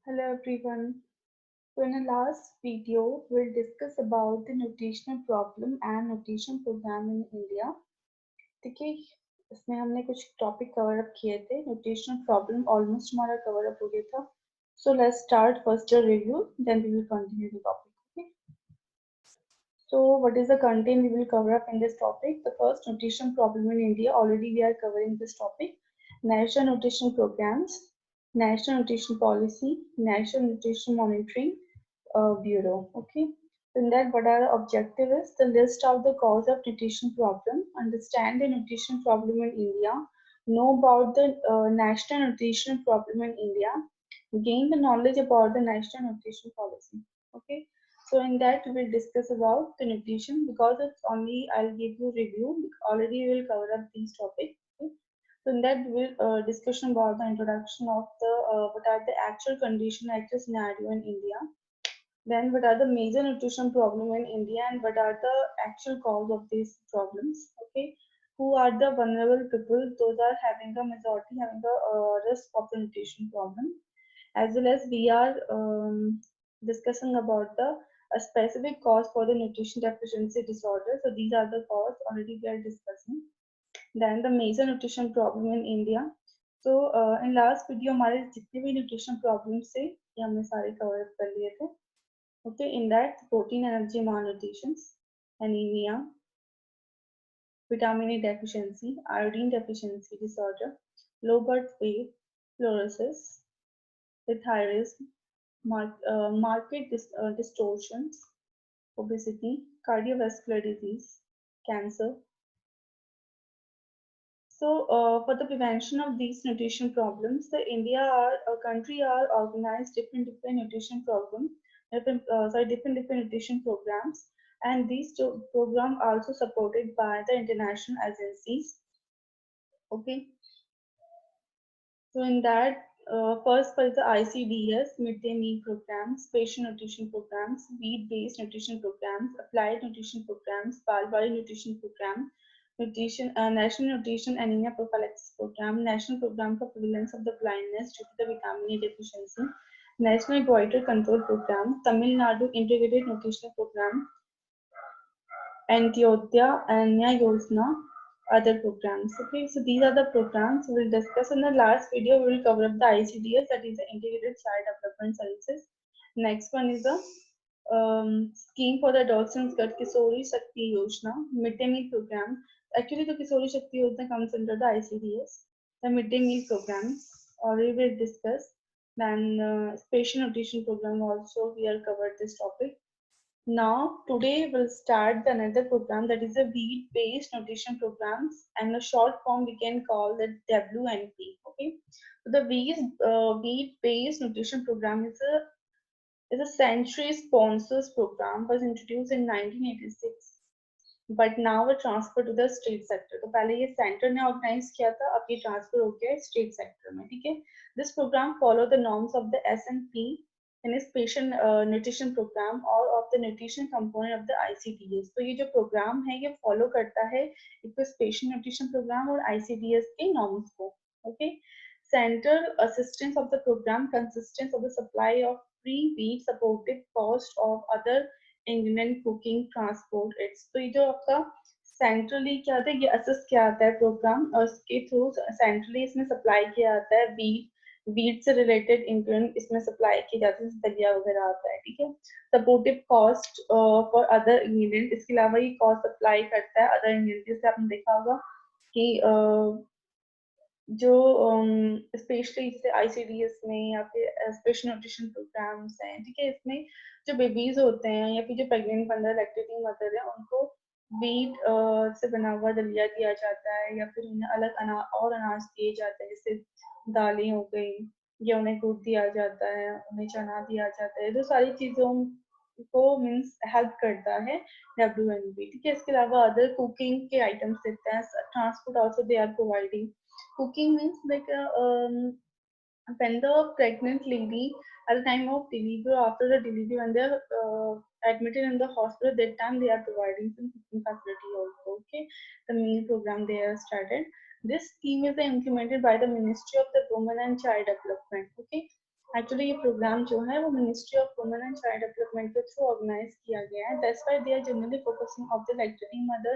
Hello everyone. So in the last video, we'll discuss about the notational problem and notation program in India. ठीक है, इसमें हमने कुछ topic cover up किए थे. नोटेशनल प्रॉब्लम ऑलमोस्ट हमारा कवर अप हो गया था. So let's start first the review, then we will continue the topic. Okay. So what is the content we will cover up in this topic? The first notation problem in India. Already we are covering this topic. National notation programs, national notation policy, national notation monitoring bureau. Okay. In that, what our objective is the list out the cause of notation problem, understand the notation problem in India, know about the national notation problem in India, gain the knowledge about the national notation policy. Okay. So in that we will discuss about the notation because it's only I'll give you review. Already we will cover up these topics. Okay? So in that we will discussion about the introduction of the what are the actual condition, actual scenario in India. Then what are the major nutrition problem in India and what are the actual cause of these problems? Okay, who are the vulnerable people? Those are having a majority having the risk of the nutrition problem, as well as we are discussing about the a specific cause for the nutrition deficiency disorder. So these are the cause already we are discussing. Then the major nutrition problem in India. So in last video हमारे जितने भी nutrition problems थे ये हमने सारे cover up कर लिए थे. Okay, in that protein energy malnutrition, anemia, vitamin A deficiency, iodine deficiency disorder, low birth weight, fluorosis, thyroidism, market distortions, obesity, cardiovascular disease, cancer. So, for the prevention of these nutrition problems, the India are a country are organized different nutrition program, different nutrition programs, and these two program also supported by the international agencies. Okay, so in that, first was the ICDS, midday meal programs, patient nutrition programs, wheat-based nutrition programs, applied nutrition programs, Balwari nutrition program, National Nutrition Anemia Prophylaxis Program, National Program for Prevalence of the Blindness due to the vitamin A deficiency, National Goiter Control Program, Tamil Nadu Integrated Nutrition Program, Antyodaya, Anya Yojana, other programs. Okay, so these are the programs we will discuss in the last video. We will cover up the ICDS, that is the Integrated Child Development Services. Next one is the scheme for the adolescents got Kisori Shakti Yojana, midday meal program. Actually, the Kisori Shakti Yojana comes under the ICDS. The midday meal program already we will discuss. Then spatial nutrition program also we are covered this topic. Now, today we'll start another program that is a wheat-based nutrition programs, and a short form we can call it WNP. Okay, so the wheat-based nutrition program is a century sponsors program was introduced in 1986, but now it transferred to the state sector. तो पहले ये centre ने organise किया था, अब ये transfer हो गया है स्टेट सेक्टर में. ठीक है, this programme follow the norms of the S&P in its patient nutrition program or of the nutrition component of the ICDS. तो ये जो प्रोग्राम है ये फॉलो करता है एक patient nutrition program और ICDS के norms को. Okay, central assistance of the program consists of the supply of free wheat supported cost of other ingredient cooking transport its. तो ये जो आपका सेंट्रली क्या आता है ये असिस्ट किया आता है प्रोग्राम और उसके थ्रू सेंट्रली इसमें सप्लाई किया आता है वीट से रिलेटेड इंग्रेडिएंट इसमें सप्लाई की जाती है, दलिया वगैरह आता है. ठीक है, supportive cost for other ingredient, इसके अलावा ये कॉस्ट सप्लाई करता है अदर इंग्रेडिएंट. जैसे आपने देखा होगा कि जो स्पेशली जैसे आईसीडीएस में या फिर स्पेशल न्यूट्रिशन प्रोग्राम्स हैं. ठीक है, इसमें जो बेबीज होते हैं या फिर जो प्रेग्नेंट मदर लैक्टेटिंग मदर है उनको वीट से बना हुआ दलिया दिया जाता है या फिर उन्हें अलग अनाज दिए जाते हैं, जैसे दालें हो गई या उन्हें दूध दिया जाता है, उन्हें चना दिया जाता है. तो सारी चीज़ों को मीन्स हेल्प करता है WNB. ठीक है, इसके अलावा अदर कुकिंग के आइटम्स देते हैं. Transport also they are providing. Cooking means like when the pregnant lady at the time of delivery or after the delivery when they're admitted in the hospital, that time they are providing some cooking facility also. Okay, the meal program they are started. This scheme is implemented by the Ministry of the Women and Child Development. Okay, actually ये programme जो है वो ministry of women and child development के through organise किया गया है. That's why they are generally focusing of the lactating mother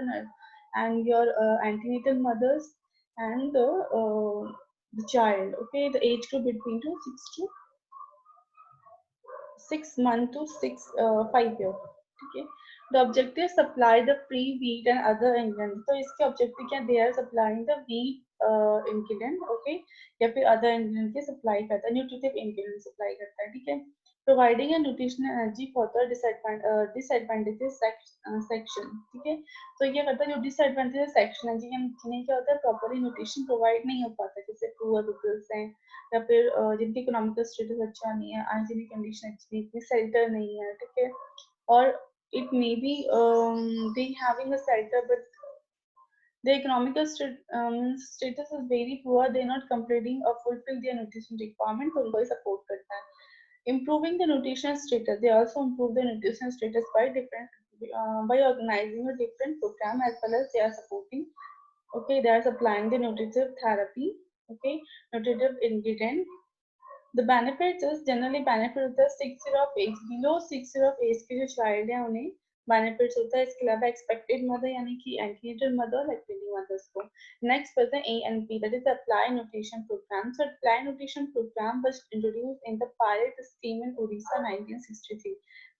and your antenatal mothers and the child. Okay, the age group between 6 month to 5 year. ठीक है. The objective supply the free wheat and other ingredients. तो इसके objective क्या? They are supplying the wheat ingredient, okay, या फिर other ingredient के supply करता है, nutritive ingredient supply करता है, ठीक है. Providing a nutritional energy for the disadvantages section, ठीक है. तो ये करता है जो disadvantages section है, जिन्हें क्या होता है, properly nutrition provide नहीं हो पाता, जैसे poor peoples हैं, या फिर जिनकी इकोनॉमिकल स्टेटस अच्छा नहीं है, हाइजीनिक कंडीशन अच्छी नहीं है, शेल्टर नहीं है, ठीक है. और it may be they having a shelter but the economical status is very poor, they are not completing or fulfill their nutrition requirement, तो उनको support करता है. Improving the nutrition status, they also improve the nutrition status by by organizing a different program, as well as they are supporting, okay, they are supplying the nutritive therapy, okay, nutritive ingredient. The benefits is generally benefit होता है 6 year of age, below 6 year of age के जो child है उन्हें benefits होता है. इसके अलावा expected mother यानी कि antenatal mother, lactating mothers को. Next is the ANP, that is the Applied Nutrition Program. So Applied Nutrition Program was introduced in the pilot scheme in Odisha 1963.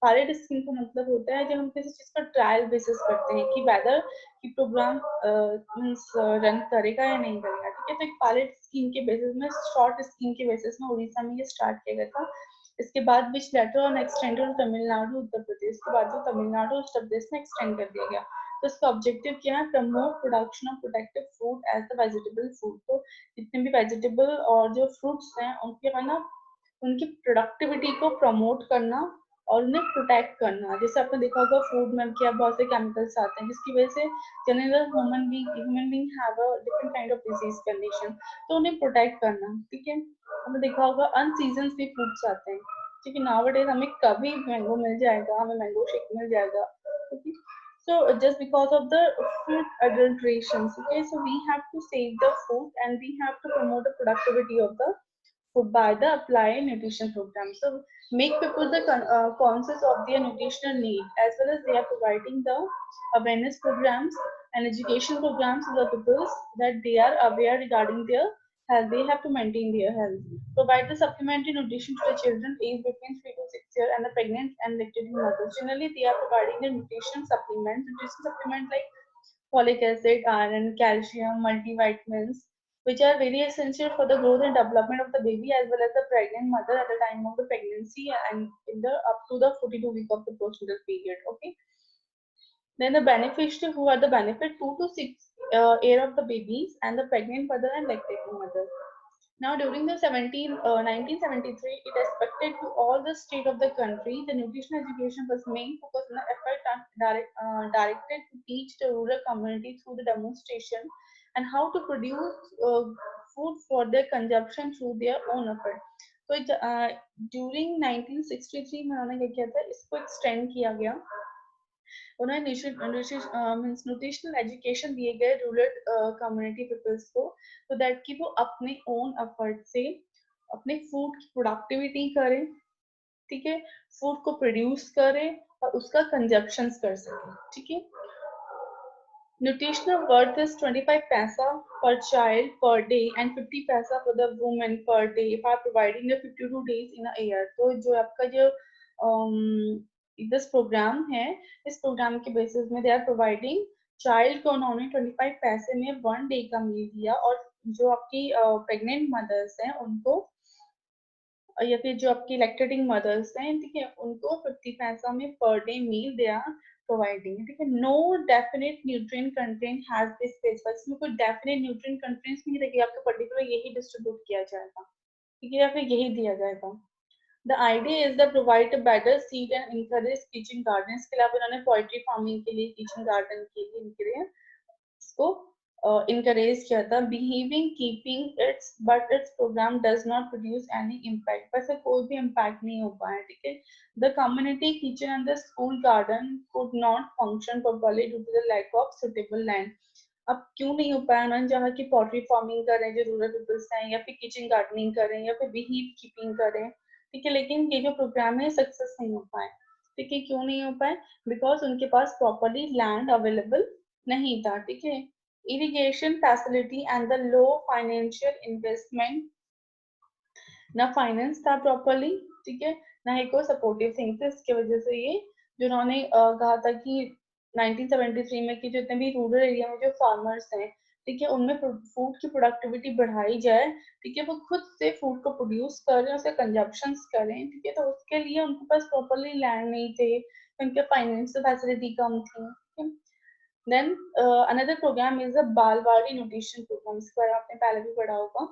Pilot scheme का मतलब होता है जब हम किसी चीज का ट्रायल बेसिस करते हैं कि वेदर कि प्रोग्राम रन करेगा या नहीं करेगा, ठीक है. तो एक पायलट स्कीम के बेसिस में, शॉर्ट स्कीम के बेसिस में उड़ीसा में ये स्टार्ट किया गया था. इसके बाद which later on extended to Tamil Nadu, Uttar Pradesh के बाद जो तमिलनाडु उत्तर प्रदेश में एक्सटेंड कर दिया गया. तो इसका ऑब्जेक्टिव क्या है? Promote production of protective food as the vegetable food. तो जितने भी वेजिटेबल और जो फ्रूट्स हैं उनके ना उनकी प्रोडक्टिविटी को प्रमोट करना और उन्हें प्रोटेक्ट करना. जैसे आपने देखा होगा फूड में क्या बहुत से केमिकल्स आते हैं जिसकी वजह से general human being have a different kind of disease condition, तो उन्हें प्रोटेक्ट करना, ठीक है. आपने देखा होगा अनसीजन भी फ्रूट्स आते हैं, ठीक है. नाउअडेज हमें कभी मैंगो मिल जाएगा, हमें मैंगो शेक मिल जाएगा, okay? So just because of the food adulterations, okay, so we have to save the food and we have to promote the productivity of the food by the applied nutrition program. So make people the conscious of their nutritional need, as well as they are providing the awareness programs and education programs to the people that they are aware regarding their health. They have to maintain their health. Provide the supplementary nutrition to the children aged between 3 to 6 years and the pregnant and lactating mothers. Generally, they are providing the nutrition supplements like folic acid, iron, calcium, multivitamins, which are very essential for the growth and development of the baby as well as the pregnant mother at the time of the pregnancy and in the up to the 42 week of the postnatal period. Okay. Then the beneficiaries, who are the benefit 2 to 6 year of the babies and the pregnant mother and lactating mother. Now, during the 1973, it expected to all the state of the country, the nutrition education was main focus on the effort directed to teach the rural community through the demonstration and how to produce food for their consumption through their own effort. So, during 1963 में उन्होंने क्या किया था, इसको extend किया गया. उन्होंने nutritional education दिए गए रूरल कम्युनिटी पीपल्स को, तो दैट कि वो अपने ओन एफर्ट से अपने फूड की प्रोडक्टिविटी करें, ठीक है, फूड को प्रोड्यूस करें और उसका कंजप्शन कर सकें, ठीक है. Nutritional worth is 25 paisa per child per day and 50 paisa for the woman per day if are providing the 52 days in a year. तो जो आपका जो this प्रोग्राम है, इस प्रोग्राम के बेसिस में दे आर प्रोवाइडिंग चाइल्ड को उन्होंने 25 पैसे में 1 डे का मील दिया, और जो आपकी प्रेग्नेंट मदर्स हैं उनको या फिर जो आपकी लैक्टेटिंग मदर्स हैं, ठीक है, उनको 50 पैसा में per day meal they are providing, ठीक है. No definite nutrient content has this specified, इसमें कोई डेफिनेट न्यूट्रिएंट कंटेंट्स नहीं है कि आपको पर्टिकुलर यही डिस्ट्रीब्यूट किया जाएगा, ठीक है, या फिर यही दिया जाएगा. The idea is that provide a better seed and encourage kitchen gardens. इसके अलावा उन्होंने पोइट्री फार्मिंग के लिए, किचन गार्डन के लिए इनके लिए इसको encourage किया था. Behaving keeping its but its program does not produce any impact. वैसे कोई भी impact नहीं हो पाया, ठीक है. The community kitchen and the school garden could not function properly due to the lack of suitable land. अब क्यों नहीं हो पाया? उन्होंने जहाँ की पोल्ट्री फार्मिंग करें जो रूरल पीपल्स हैं, या फिर किचन गार्डनिंग करें, या फिर बी कीपिंग करें, ठीक है, लेकिन ये जो प्रोग्राम है सक्सेस नहीं हो पाए। ठीक है, क्यों नहीं हो पाए? बिकॉज उनके पास प्रॉपरली लैंड अवेलेबल नहीं था। ठीक है, irrigation facility and the low financial investment, ना फाइनेंस था प्रॉपरली, ठीक है, ना ही कोई सपोर्टिव थिंग थे। इसकी वजह से ये जो उन्होंने कहा था कि 1973 में कि जितने भी रूरल एरिया में जो फार्मर्स हैं, ठीक है, उनमें फूड की प्रोडक्टिविटी बढ़ाई जाए। ठीक है, वो खुद से फूड को प्रोड्यूस करें, उसे कंजप्शन करें। ठीक है, तो उसके लिए उनके पास प्रॉपरली लैंड नहीं थे, उनके फाइनेंशियल फैसिलिटी कम थी। Then another program is the Balwadi nutrition program, इसके बारे में आपने पहले भी पढ़ा होगा।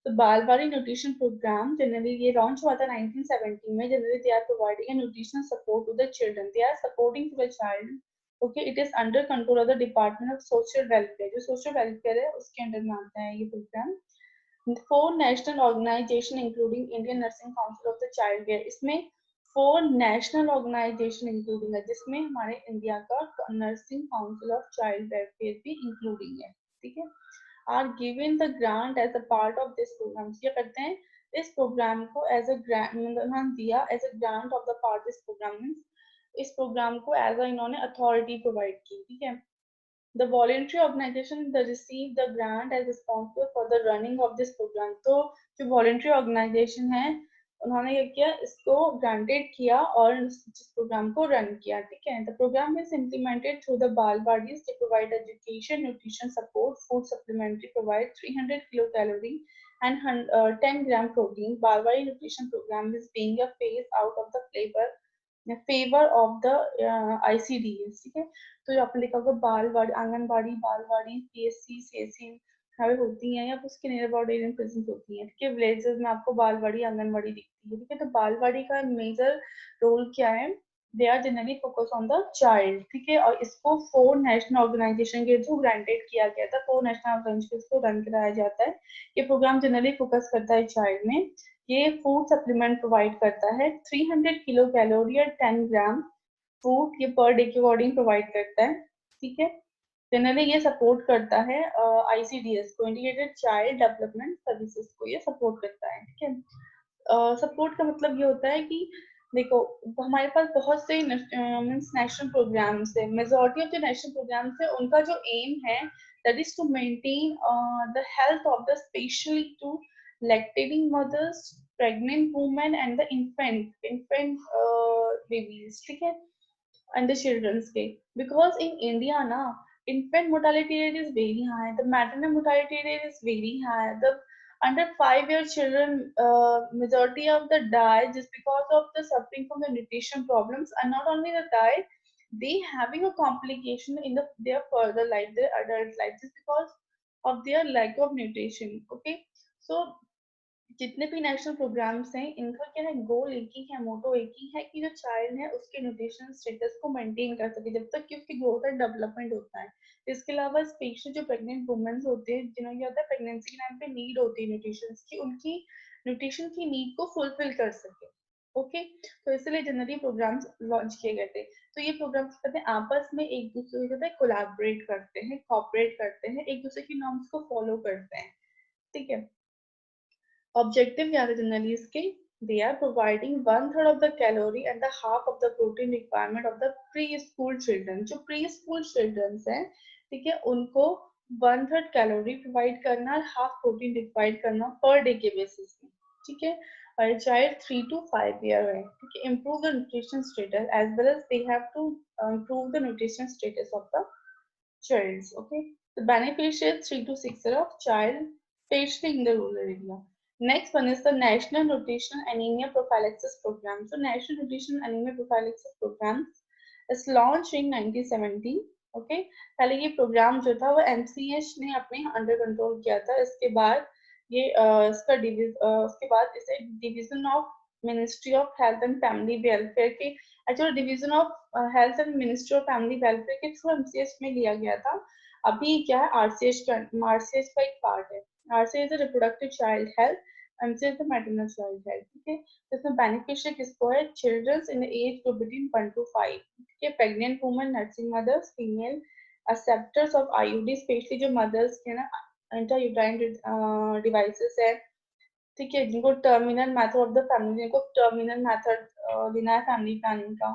तो बालवाड़ी न्यूट्रिशन प्रोग्राम जनरली ये लॉन्च हुआ था 1970 में। Generally they are providing a nutritional support to the children, they are supporting to the child. Okay, it is under control of the Department of Social Welfare, जो social welfare है उसके under में आता है ये programme. Four national organisation including Indian nursing council of the child care, इसमें four national organisation including है, जिसमें हमारे इंडिया का nursing council of child welfare भी इंक्लूडिंग है। ठीक है, are given the grant as a part of this programme, क्या करते हैं इस प्रोग्राम को एज अ ग्रांट दिया, as a grant of the part this programme, इस प्रोग्राम को एज अ इन्होंने अथॉरिटी प्रोवाइड की। ठीक है, the voluntary organization that received the grant as responsible for the running of this program, तो जो voluntary organization है उन्होंने क्या किया, इसको granted किया और इस प्रोग्राम को रन किया। ठीक है, the program is implemented through the Balwadis to provide education, nutrition support, food supplementary, provide 300 kilocalorie and 10 gram protein. Balwadi nutrition program is being a phase out of the flavor favour of the ICDS। ठीक है, तो जो आपने देखा होगा बालवाड़ी, आंगनबाड़ी, बालवाड़ी, PSC, CSC यहाँ पे होती हैं या फिर उसके नियर अबाउट एरिया में प्रेजेंट होती हैं। ठीक है, विलेजेस में आपको बालवाड़ी, आंगनबाड़ी दिखती है। ठीक है, तो बालवाड़ी का मेजर रोल क्या है? They are generally focus on the child. ठीक है, और इसको फोर नेशनल ऑर्गेनाइजेशन के थ्रू ग्रांटेड किया गया था, फोर नेशनल ऑर्गेनाइजेशन को रन कराया जाता है। ये प्रोग्राम जनरली फोकस करता है चाइल्ड में। ये फूड सप्लीमेंट प्रोवाइड करता है, 300 किलो कैलोरी और 10 ग्राम फूड ये पर डे के अकॉर्डिंग प्रोवाइड करता है। ठीक है, जनरली ये सपोर्ट करता है ICDS को, इंटीग्रेटेड चाइल्ड डेवलपमेंट सर्विसेज को ये सपोर्ट करता है। ठीक है, सपोर्ट का मतलब ये होता है कि देखो हमारे पास बहुत से मीन्स नेशनल प्रोग्राम्स है, मेजॉरिटी ऑफ जो नेशनल प्रोग्राम्स है उनका जो एम है that is to maintain the health of the specially to lactating mothers, pregnant women and the infant babies, ठीक है, and the children's day, because in India na infant mortality rate is very high, the maternal mortality rate is very high, the under 5-year children majority of the die just because of the suffering from the nutrition problems, and not only the die, they having a complication in their further life, their adult life, just because of their lack of nutrition। okay, so जितने भी national programmes हैं इनका क्या है, गोल एक ही है, मोटो एक ही है कि जो चाइल्ड है उसके न्यूट्रिशन स्टेटस को मेंटेन कर सके जब तक कि उसकी ग्रोथ एंड डेवलपमेंट होता है। इसके अलावा स्पेशली जो प्रेग्नेंट वुमेन्स होते हैं जिन्हें क्या होता है प्रेगनेंसी के टाइम पे नीड होती है न्यूट्रिशन की, उनकी न्यूट्रिशन की नीड को फुलफिल कर सके। ओके, तो इसलिए जनरली प्रोग्राम्स लॉन्च किए गए थे। तो ये प्रोग्राम्स कहते हैं आपस में एक दूसरे के साथ कोलैबोरेट करते हैं, कोऑपरेट करते हैं, एक दूसरे की नॉर्म्स को फॉलो करते हैं। ठीक है, objective क्या है जनरली इसके? they are providing 1/3 of the calorie and the half of the protein requirement of the preschool children। जो preschool children हैं, ठीक है, उनको 1/3 कैलोरी प्रोवाइड करना और हाफ प्रोटीन प्रोवाइड करना पर डे के बेसिस में। ठीक है, और चाइल्ड 3 to 5 year है। ठीक है, improve the nutrition status as well as they have to improve the nutrition status of the child। okay, the beneficiaries 3 to 6 year of child, especially in the rural area। Next one is the National Nutrition Anemia Prophylaxis Program। So National Nutrition Anemia Prophylaxis Program is launched in 1970। Okay, पहले ये programme जो था वो MCH ने अपने under control किया था। इसके बाद ये उसके बाद इसे division of ministry of health and family welfare के, actually division of health and ministry of family welfare के थ्रू MCH में लिया गया था। अभी क्या है RCH का एक पार्ट है। RCH is a reproductive child health, MCH is the maternal child health। ठीक है, इसमें बेनिफिशियरी किसको है? Childrens in the age group between 1 to 5। ठीक है, pregnant women, nursing mothers, female acceptors of IUD, specially जो मदर्स के ना इंट्रायूटाइन डिवाइसेस है, ठीक है, जिनको terminal method of the family, जिनको टर्मिनल मेथड लेना है फैमिली प्लानिंग का.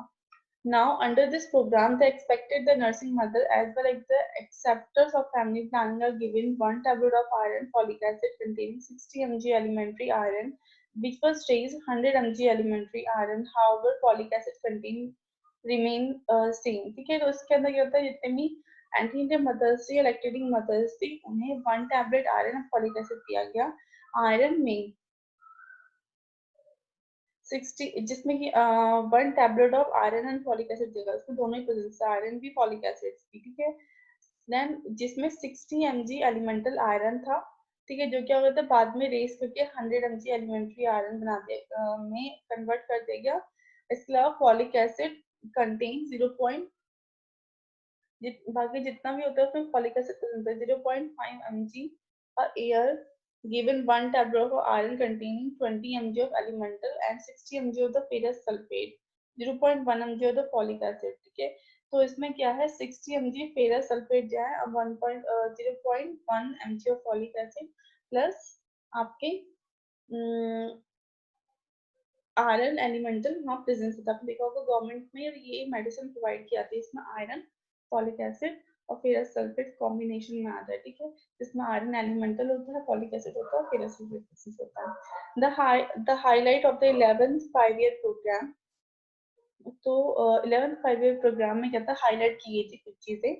Now, under this program, the expected the nursing mother as well as the acceptors of family planning are given one tablet of iron folic acid containing 60 mg elementary iron, which was raised 100 mg elementary iron. However, folic acid contain remain same. ठीक है, तो इसके अंदर क्या होता है, जितने भी एंटी मदर्स थी, लैक्टेटिंग मदर्स थी, उन्हें 1 टैबलेट आयरन फॉलिक एसिड दिया गया. आयरन में 60, जिसमें कि 1 tablet of iron and folic acid देगा, उसमें दोनों ही प्रेजेंस है, आयरन भी फॉलिक एसिड भी. ठीक है, देन जिसमें 60 mg एलिमेंटल आयरन था. ठीक है, जो क्या हो गया था, बाद में रेस करके 100 mg एलिमेंट्री आयरन बना दे में कन्वर्ट कर देगा. इसके अलावा फॉलिक एसिड कंटेन 0. बाकी जितना भी होता है उसमें फॉलिक एसिड प्रेजेंट है. 0.5 mg air given 1 tablet of iron containing 20 mg of elemental and 60 mg of the ferrous sulfate, 0.1 mg of the folic acid. ठीक है, तो इसमें क्या है, 60 mg ferrous sulfate जो है, अब 0.1 mg of folic acid plus आपके आयरन एलिमेंटल वहाँ प्रेजेंस होता है. देखा होगा गवर्नमेंट में ये मेडिसिन प्रोवाइड की जाती है, इसमें आयरन फॉलिक एसिड और फेरस सल्फेट कॉम्बिनेशन में आता है. ठीक है, जिसमें आयरन एलिमेंटल होता है, फॉलिक एसिड होता है, फेरस सल्फेट होता है. The highlight of the 11th 5-year programme. तो 11th 5-year प्रोग्राम में क्या था, हाईलाइट की गई थी कुछ चीजें.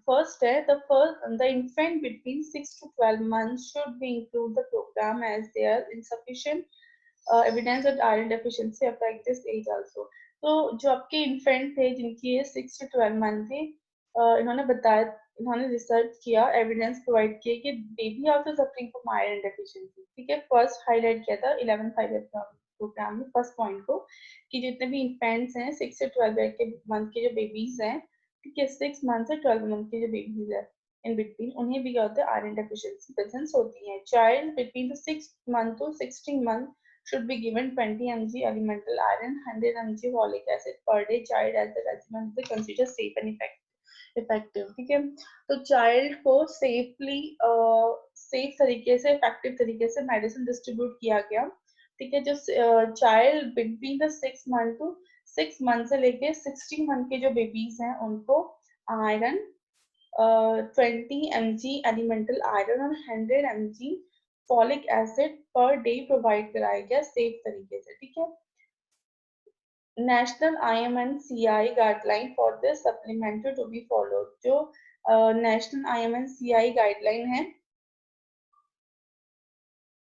फर्स्ट है, the infant between 6 to 12 months should be include the program as they are insufficient evidence that iron deficiency affect this age also. तो जो आपके इन्फेंट थे जिनकी एज 6 to 12 मंथ थी, इन्होंने बताया, इन्होंने रिसर्च किया, एविडेंस प्रोवाइड किया कि baby also suffering from iron deficiency. ठीक है, फर्स्ट हाईलाइट किया था 11 5 प्रोग्राम में, फर्स्ट पॉइंट को, कि जितने भी इन्फेंट्स हैं 6 से 12 के मंथ के जो बेबीज हैं, ठीक है, 6 मंथ से 12 मंथ के जो बेबीज है इन बिटवीन, उन्हें भी क्या होता है, आयरन डेफिशिएंसी प्रेजेंस होती है. Child between the 6 month to 16 month should be given 20 mg elemental iron, 100 mg folic acid per day. Child as the regimen is considered safe and effective. ठीक है, तो चाइल्ड को सेफ तरीके से, effective तरीके से मेडिसिन डिस्ट्रीब्यूट किया गया. ठीक है, जो चाइल्ड बिटवीन द 6 मंथ से लेके 16 मंथ के जो बेबीज हैं, उनको आयरन 20 mg एलिमेंटल आयरन और 100 mg folic acid per day provide कराया गया सेफ तरीके से. ठीक है, national IMNCI guideline for this supplementary to be followed. जो नेशनल IMNCI गाइडलाइन है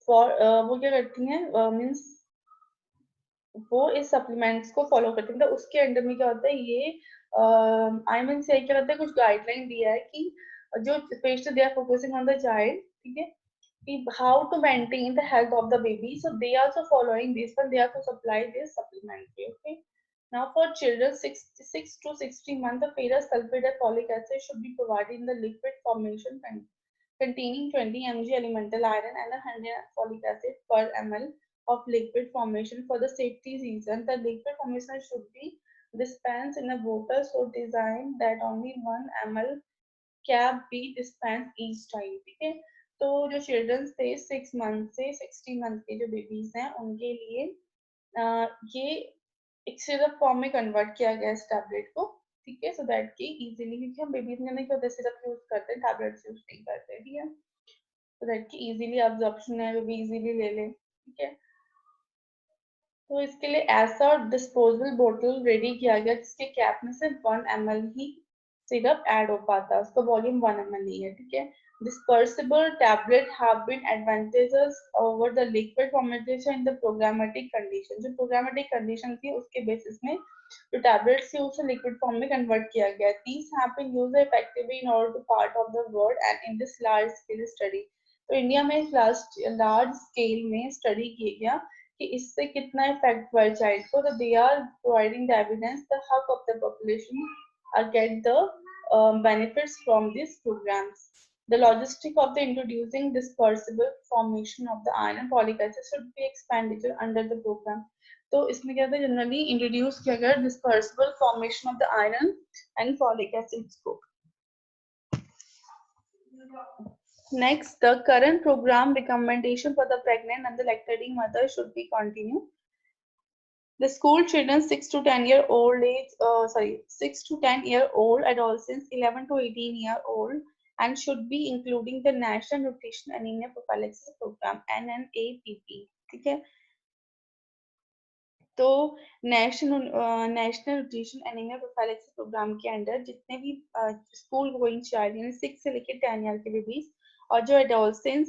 फॉर, वो क्या करती हैं, मीन्स वो इस सप्लीमेंट्स को फॉलो करते हैं. तो उसके अंडर में क्या होता है, ये IMNCI क्या होता है, कुछ गाइडलाइन दिया है कि जो specially they are focusing on the child. ठीक है, how to maintain the health of the baby, so they also following this one, they have to supply this supplementary. Okay, now for children 6 to 16 months, the ferrous sulfate and folic acid should be provided in the liquid formation containing 20 mg elemental iron and 100 folic acid per ml of liquid formation. For the safety reason, the liquid formation should be dispensed in a bottle so designed that only 1 ml can be dispensed each time. ठीक है, तो जो children's थे 6 month से 16 month के जो babies हैं, उनके लिए ये एक सिरप फॉर्म में कन्वर्ट किया गया इस टैबलेट को. ठीक है, सो दैट की इजीली, क्योंकि हम बेबीज में नहीं होते सिरप यूज करते हैं, टैबलेट्स यूज नहीं करते. ठीक है, सो दैट की इजीली अब्जॉर्प्शन है, बेबी इजीली ले ले. ठीक है, तो इसके लिए ऐसा डिस्पोजेबल बोतल रेडी किया गया जिसके कैप में सिर्फ 1 ml ही सिरप ऐड हो पाता है, उसका वॉल्यूम 1 ml ही है. ठीक है, dispersible tablet have been advantages over the liquid formulation in the programmatic condition. जो programmatic condition थी उसके बेसिस में जो tablets थी उसे liquid form में convert किया गया. These have been used effectively in all the part of the world and in this large scale study. तो इंडिया में large scale में study किया गया कि इससे कितना इफेक्ट हुआ है चाइल्ड को. तो they are providing the evidence the हक of the population are get the benefits from these programs. The logistic of the introducing dispersible formation of the iron and folic acid should be expanded under the program. तो इसमें क्या था, generally introduce किया गया dispersible formation of the iron and folic acids को. Next, the current program recommendation for the pregnant and the lactating mother should be continued. The school children 6 to 10-year-old age, 6 to 10-year-old adolescents, 11 to 18-year-old, and should be including the National Nutrition Anemia Prophylaxis Program (NNAPP). ठीक है, तो national nutrition anaemia prophylaxis programme के under जितने भी school going child यानी 6 से लेकर 10 year के बेबीज और जो एडोलसेंस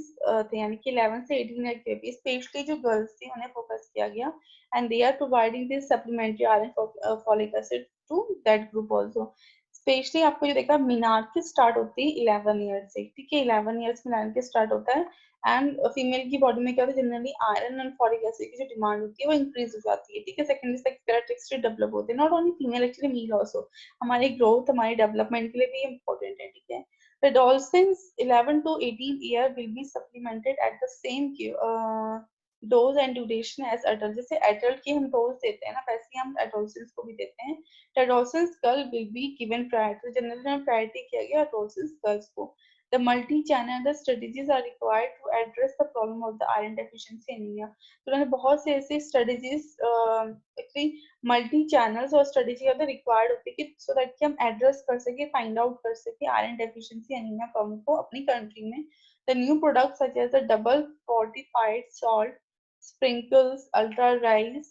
थे यानी कि 11 से 18 ईयर के बेबीज, स्पेशली जो गर्ल्स थी उन्हें फोकस किया गया, and they are providing this supplementary iron folic acid to that group also. Specially आपको जो देखा मीनार की स्टार्ट होती है 11 ईयर से, ठीक है, 11 ईयर्स मीनार के स्टार्ट होता है, एंड फीमेल की बॉडी में क्या होता है, generally iron and folic acid की जो डिमांड होती है वो इंक्रीज हो जाती है, ठीक है, सेकेंडरी सेक्स कैरेक्टरिस्टिक डेवलप होते हैं, not only female actually male also, हमारी ग्रोथ हमारी डेवलपमेंट के लिए भी इम्पोर्टेंट है, ठीक है। The adolescents 11 to 18 year will be supplemented at the same dose and duration as adult. जैसे adult की हम dose देते हैं ना, वैसे ही हम adolescents को भी देते हैं। The adolescents girl will be given priority, generally में priority किया गया adolescents girls को। The multi-channel the strategies are required to address the problem of the iron deficiency anemia. तो उन्होंने बहुत से ऐसे strategies actually मल्टी चैनल्स और स्ट्रेटेजी अगर रिक्वायर्ड होती है कि सो दैट कि हम एड्रेस कर सके, फाइंड आउट कर सके आयरन डेफिशिएंसी एनीमिया प्रॉब्लम को अपनी कंट्री में। The new products such as the double fortified salt sprinkles ultra rice,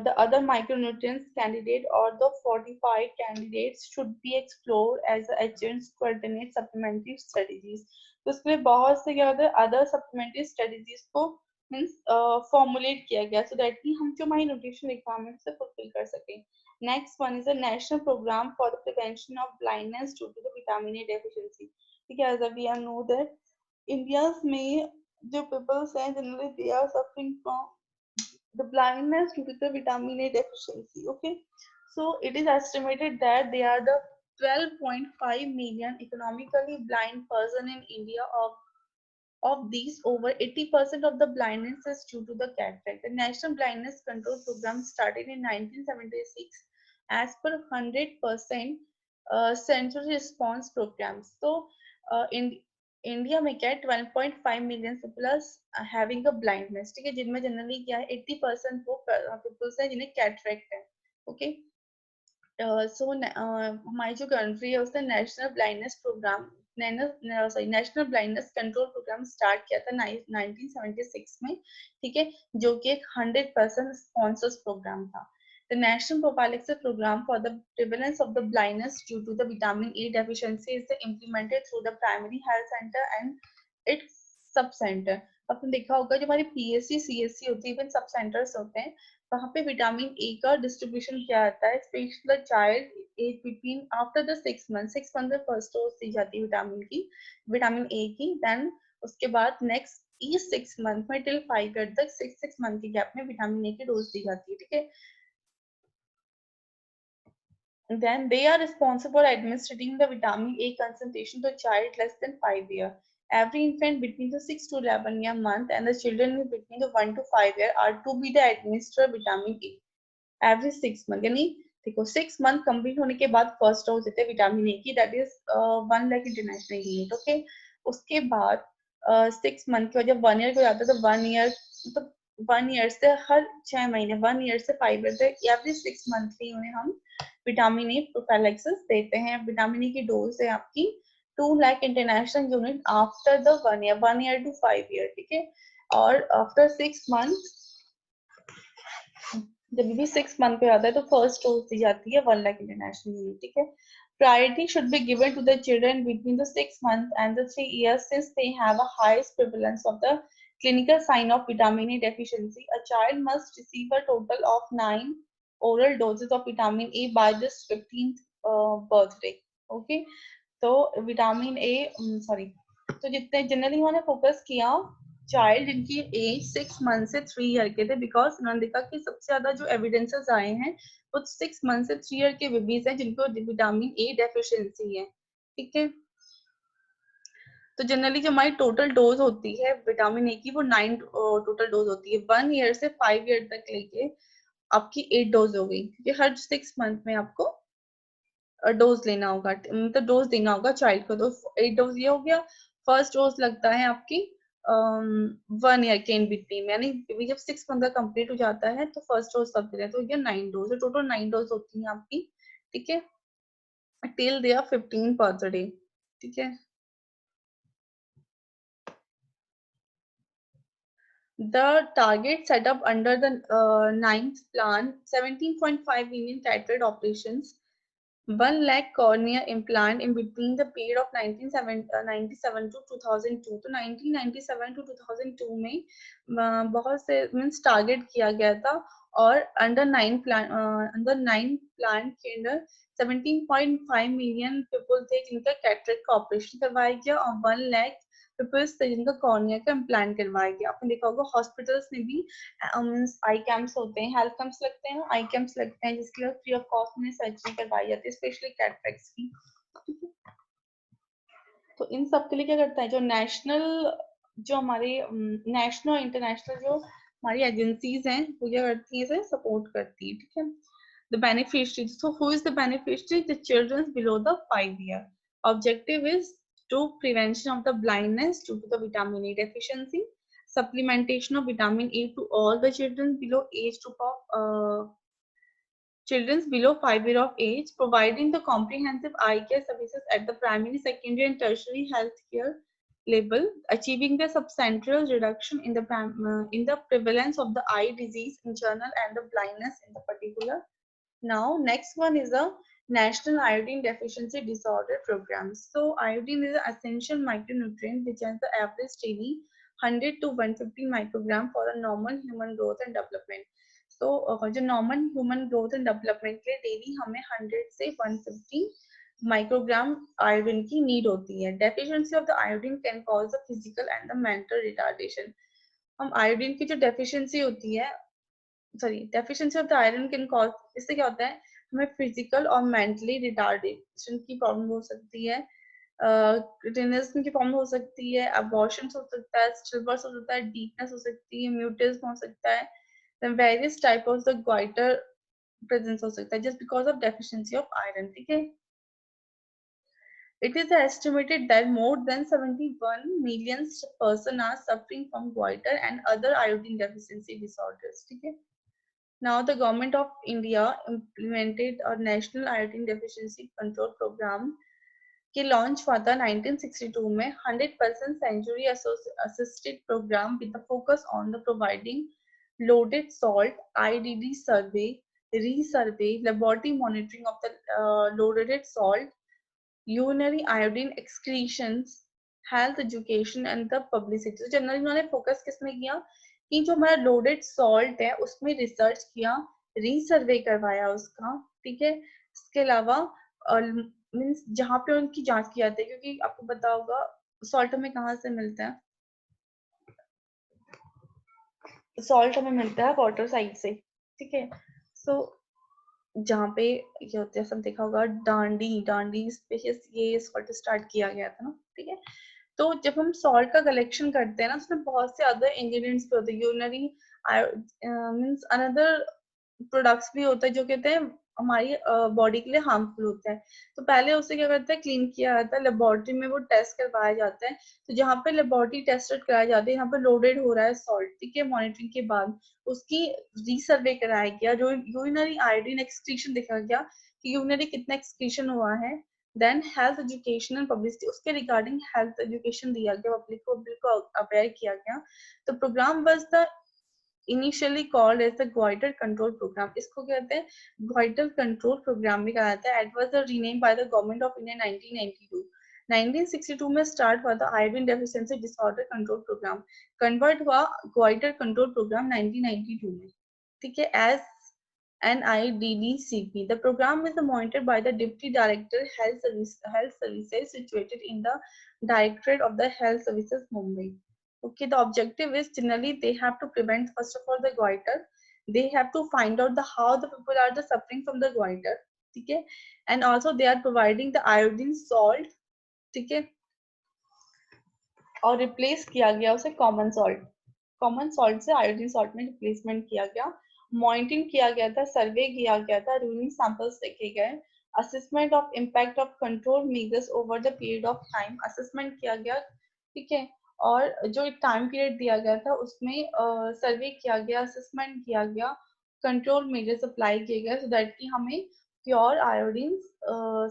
the other micronutrients candidate or the fortified candidates should be explored as agents to alternate supplementary strategies. तो उसके लिए बहुत से क्या होता है अदर सप्लीमेंट्री स्ट्रेटेजीज को means formulate किया गया सो दैट कि हम जो हमारी न्यूट्रिशन रिक्वायरमेंट से फुलफिल कर सकें। Next one is a national programme for the prevention of blindness due to the vitamin A deficiency. ठीक है, as we are know that India में जो पीपल्स हैं generally they are suffering from the blindness due to the vitamin A deficiency. Okay, so it is estimated that they are the 12.5 million economically blind person in India. Of these, over 80% of the blindness is due to the cataract. The National Blindness Control Program started in 1976 as per 100% sensory response programs. So, in India में क्या है 12.5 million plus having a blindness, ठीक है, जिनमें generally क्या है 80% वो peoples हैं जिन्हें कैटरेक्ट है। ओके, सो हमारी जो कंट्री है उसने national blindness programme national blindness control programme start किया था 1976 में, ठीक है, जो कि एक 100% स्पॉन्सर्स प्रोग्राम था। The National Prophylaxis Program for the prevalence of the blindness due to the vitamin A deficiency is implemented through the primary health center and its sub center. आपने देखा होगा जो हमारी PSC, CSC होती है, even सब centres होते हैं, वहाँ पे विटामिन ए का डिस्ट्रीब्यूशन किया जाता है, specially child age between after the 6 month में फर्स्ट डोज दी जाती है विटामिन ए की, देन उसके बाद नेक्स्ट इस 6 मंथ में टिल 5 ईयर तक 6 मंथ की गैप में विटामिन ए की डोज दी जाती है, ठीक है। Then they are responsible for administering the vitamin A concentration to a child less than 5 years. Every infant between the 6 to 11 year month and the children between the 1 to 5 year are to be the administered vitamin A every 6 month. यानी देखो 6 month complete होने के बाद first dose देते हैं vitamin A की, that is 1 lakh international unit. Okay, उसके बाद 6 मंथ के बाद जब 1 ईयर को जाता है तो 1 ईयर मतलब 1 ईयर से हर 6 महीने 1 ईयर से 5 ईयर तक एवरी 6 मंथली उन्हें हम विटामिन ए प्रोफाइलैक्सिस देते हैं। विटामिन ए की डोज है आपकी 2 lakh international unit after the 1 year to 5 year, ठीक है, और आफ्टर 6 मंथ जब भी 6 मंथ पे आता है तो फर्स्ट डोज दी जाती है 1 लाख इंटरनेशनल यूनिट, ठीक है। Priority should be given to the children between the 6 months and the 3 years since they have a highest prevalence of the clinical sign of vitamin A deficiency. A child must receive a total of 9 oral doses of vitamin A by this 15th birthday. Okay, तो vitamin A sorry, तो जितने generally उन्होंने focus किया child जिनकी as 6 month से 3 year के थे, because उन्होंने देखा कि सबसे ज्यादा जो एविडेंसेस आए हैं वो 6 मंथ से 3 ईयर के बेबीज हैं जिनको विटामिन ए डेफिशिएंसी है, ठीक है। तो जनरली जो हमारी टोटल डोज होती है विटामिन ए की वो 9 टोटल डोज होती है, 1 ईयर से 5 ईयर तक लेके आपकी 8 डोज हो गई, क्योंकि हर 6 मंथ में आपको डोज लेना होगा, मतलब डोज देना होगा चाइल्ड को, तो 8 डोज ये हो गया। फर्स्ट डोज लगता है आपकी 1 ईयर के इन बिटवीन, यानी जब 6 मंथ का कंप्लीट हो जाता है तो फर्स्ट डोज तब देते हैं, तो ये 9 डोज, टोटल 9 डोज होती हैं आपकी, ठीक है, टिल देयर 15 बर्थडे, ठीक है। The target set up under the ninth plan, 17.5 million cataract operations, 1 lakh cornea implant in between the period of 1997 to 2002। तो 1997 to 2002 में बहुत से मीन्स टारगेट किया गया था, और अंडर 9 प्लान के अंडर 17.5 मिलियन पीपल थे जिनका कैटरेक्ट का ऑपरेशन करवाया गया, और 1 लाख पीपल्स थे जिनका कॉर्निया का इम्प्लांट करवाया गया। आपने देखा होगा हॉस्पिटल्स में भी आई कैंप्स होते हैं, हेल्थ कैंप्स लगते हैं, आई कैंप्स लगते हैं जिसके लिए फ्री ऑफ कॉस्ट में सर्जरी करवाई जाती है, स्पेशली कैटरेक्ट्स की। तो इन सब के लिए क्या करता है, जो नेशनल, जो हमारे नेशनल और इंटरनेशनल जो हमारी एजेंसीज हैं वो क्या करती है, इसे सपोर्ट करती है, ठीक है। The beneficiary, so who is the beneficiary? The children below the 5 year. Objective is to prevention of the blindness due to the vitamin A deficiency, supplementation of vitamin A to all the children below age group of children below 5 years of age, providing the comprehensive eye care services at the primary, secondary, and tertiary health care level, achieving the substantial reduction in the prevalence of the eye disease in general and the blindness in the particular. Now, next one is a National Iodine Deficiency Disorder Program. So, iodine is an essential micronutrient which has the average daily 100 to 150 microgram for a normal human growth and development. So, जो normal human growth and development के लिए daily हमें 100 से 150 microgram iodine की need होती है। Deficiency of the iodine can cause the physical and the mental retardation. हम iodine की जो डेफिशिएंसी होती है, deficiency of the iron can cause, इससे क्या होता है, हमें फिजिकल और मेंटली रिटार्डेशन की प्रॉब्लम हो सकती है, क्रिटिनिज्म की प्रॉब्लम हो सकती है, अबॉर्शन हो सकता है, स्टिलबर्थ हो सकता है, डीपनेस हो सकती है, म्यूटिज्म हो सकता है, then various type of the goiter presence हो सकता है just because of deficiency of iron, ठीक है। It is estimated that more than 71 million person are suffering from goiter and other iodine deficiency disorders, ठीक है। Now the government of India implemented a national iodine deficiency control program कि launch हुआ था 1962 में, 100% century assisted program with the focus on the providing loaded salt, IDD survey, resurvey, laboratory monitoring of the loaded salt, urinary iodine excretions, health education and the publicity। तो generally उन्होंने focus किसमें किया कि जो हमारा लोडेड सॉल्ट है उसमें research किया, रीसर्वे करवाया उसका, ठीक है। इसके अलावा मीन्स जहाँ पे उनकी जांच की जाती है, क्योंकि आपको पता होगा सॉल्ट हमें कहाँ से मिलता है, सॉल्ट हमें मिलता है वाटर साइड से, ठीक है। सो जहाँ पे ये होते हैं, सब देखा होगा डांडी पे ये सॉल्ट स्टार्ट किया गया था ना, ठीक है। तो जब हम सॉल्ट का कलेक्शन करते हैं ना, उसमें बहुत से अदर इंग्रेडिएंट्स भी होते हैं, यूरिनरी मींस अनदर प्रोडक्ट्स भी होते हैं जो कहते हैं हमारी बॉडी के लिए हार्मफुल होता है। तो पहले उसे क्या करता है, क्लीन किया जाता है, लेबोरेटरी में वो टेस्ट करवाया जाता है। तो जहाँ पे लेबोरेटरी टेस्टेड कराया जाता है, यहाँ पे लोडेड हो रहा है सॉल्ट, ठीक है, मॉनिटरिंग के बाद उसकी रीसर्वे कराया गया, जो यूरिनरी आयोडीन एक्सक्रीशन देखा गया कि यूरिनरी कितना एक्सक्रीशन हुआ है। Then health education and publicity, उसके रिगार्डिंग हेल्थ एजुकेशन दिया गया, पब्लिक को अवेयर किया गया। तो programme was the initially called as the goitre control programme. इसको कहते हैं गोइटर कंट्रोल प्रोग्राम भी कहा जाता है। It was rename by the government of India 1992। 1962 में स्टार्ट हुआ था iodine deficiency disorder control programme, convert हुआ गोइटर कंट्रोल प्रोग्राम 1992 में, ठीक है, as NIDDCP. The program is monitored by the Deputy Director Health Services situated in the Directorate of the Health Services, Mumbai. Okay, the objective is generally they have to prevent first of all the goiter. They have to find out the how the people are the suffering from the goiter. Okay, and also they are providing the iodine salt. Okay, और replace किया गया उसे common salt से iodine salt में replacement किया गया। Monitoring किया गया था, सर्वे किया गया था, यूरिन सैंपल्स देखे गए, assessment of impact of control measures over the period of time, assessment किया गया ठीक है। और जो एक टाइम पीरियड दिया गया था उसमें सर्वे किया गया, असेसमेंट किया गया, कंट्रोल मेजर्स अप्लाई किए गए सो दैट कि हमें प्योर आयोडीन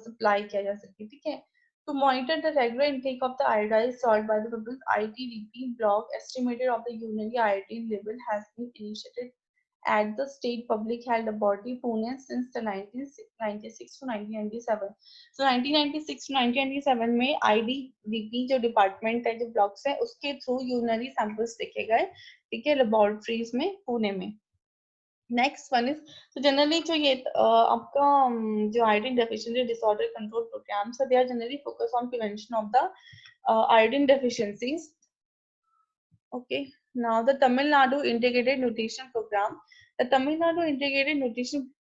सप्लाई किया जा सके। ठीक है। To monitor the regular intake of the iodized salt by the Public ITDP block, estimated of the urinary iodine level has been initiated at the State Public Health Laboratory, Pune since the 1996 to 1997. So 1996 to 1997 में IDDP जो department है, जो blocks है, उसके through urinary samples देखे गए, ठीक है, लेबोरेटरीज में पुणे में। नेक्स्ट वन इज, तो जनरली जो ये आपका जो iodine deficiency disorder control programs है, they are generally focus on prevention of the iodine deficiencies. Okay, now the Tamil Nadu Integrated Nutrition Program. The Tamil Nadu Integrated Nutrition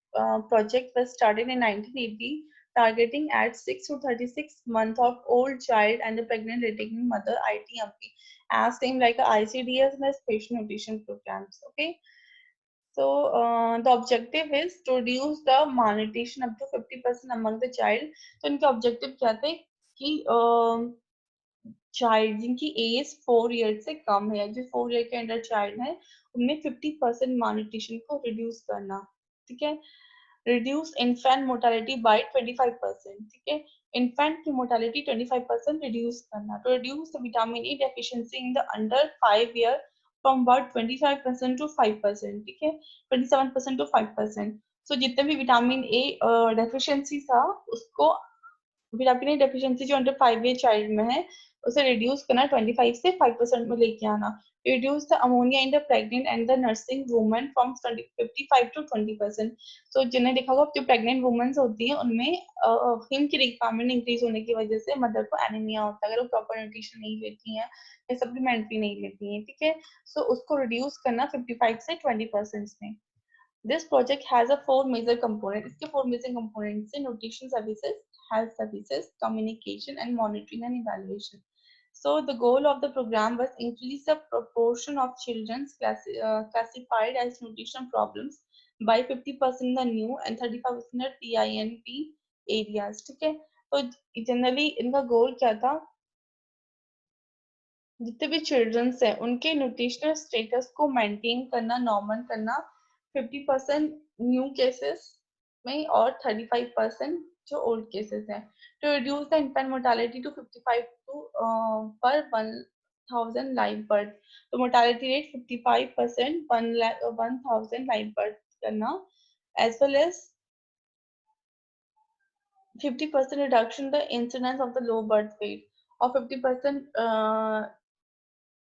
Project was started in 1980, targeting at 6 to 36 month of old child and the pregnant lactating mother, ITMP, as same like a ICDS and a special nutrition programs. Okay, so the objective is to reduce the malnutrition up to 50% among the child. So इनका objective क्या थे कि child जिनकी as 4 year से कम है, जो 4 year के under child है, उनमें 50% malnutrition को रिड्यूस करना। ठीक है। Reduce infant mortality by 25%। ठीक है। इन्फेंट की मोर्टेलिटी 25% रिड्यूस करना। To reduce the vitamin A deficiency in the under 5 year from about 25% to 5%। ठीक है। 27% टू 5%। सो जितने भी विटामिन ए डेफिशिएंसी था उसको, विटामिन ए डेफिशिएंसी जो अंडर 5 ईयर चाइल्ड में है, उसे रिड्यूस करना 25 से 5% में लेके आना। Reduce the anaemia in the pregnant and the nursing women from 55 to 20%। So जिन्हें देखा होगा, जो प्रेग्नेंट वुमेन्स होती हैं उनमें हिम की रिक्वायरमेंट इंक्रीज होने की वजह से मदर को एनीमिया होता है अगर वो प्रॉपर न्यूट्रिशन नहीं लेती हैं या सप्लीमेंट्री नहीं लेती हैं। ठीक है। सो उसको रिड्यूस करना 55 से 20% में। This project has a four major component. इसके four major components हैं: nutrition services, health services, communication, and monitoring and evaluation. So the goal of the program was increase the proportion of children classified as nutrition problems by 50% in the new and 35% in the TINP areas. ठीक है। तो generally इनका गोल क्या था, जितने भी childrens हैं उनके न्यूट्रिशनल स्टेटस को मेंटेन करना, नॉर्मल करना 50% न्यू केसेस में और 35% जो ओल्ड केसेस हैं। To reduce the infant mortality to 55 to per 1000 live birth. तो मोर्टेलिटी रेट 55% 1000 लाइव बर्थ करना, as well as 50% reduction the incidence of the low birth weight और 50%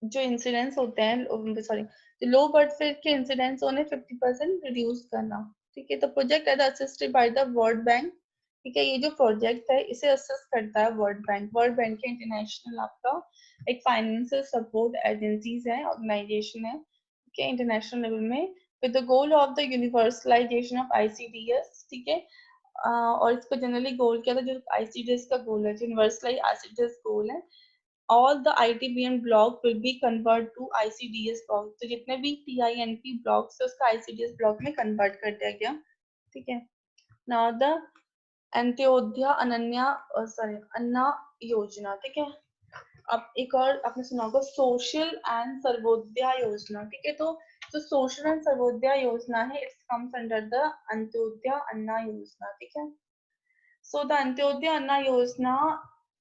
जो इंसिडेंस होते हैं, सॉरी, जो लो बर्थ वेट के incidence उन्हें 50% reduce करना। ठीक है। तो प्रोजेक्ट है assisted by the world bank. ठीक है। ये जो प्रोजेक्ट है इसे असिस्ट करता है वर्ल्ड बैंक। वर्ल्ड बैंक के इंटरनेशनल आपका एक फाइनेंशियल सपोर्ट एजेंसीज है, ऑर्गेनाइजेशन है, ठीक है, इंटरनेशनल लेवल में, with the goal of the universalization of ICDS। ठीक है। और इसका जनरली गोल क्या था, जो ICDS का गोल है, जो यूनिवर्सलाइज ICDS गोल है, all the ITBM block will be convert to ICDS block। तो जितने भी TINP blocks है उसका ICDS block में convert कर दिया गया। ठीक है। Now the Antyodaya Anna Yojana. ठीक है। अब एक और आपने सुना होगा सोशल एंड सर्वोदया योजना। ठीक है। तो जो सोशल एंड सर्वोदया योजना है, it's comes under the Antyodaya Anna Yojana. ठीक है। So the Antyodaya Anna Yojana,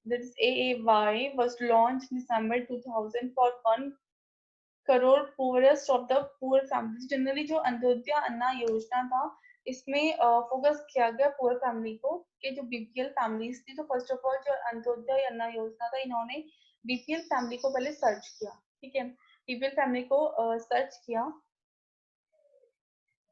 that is AAY, was launched in December 2000 for 1 crore poorest of the poor families. Generally जो अंत्योदय अन्ना योजना था, इसमें फोकस किया गया पुअर फैमिली को, कि जो BPL फैमिलीज थी। तो फर्स्ट ऑफ ऑल जो अंत्योदय अन्ना योजना था, इन्होंने BPL फैमिली को पहले सर्च किया। ठीक है। BPL फैमिली को सर्च किया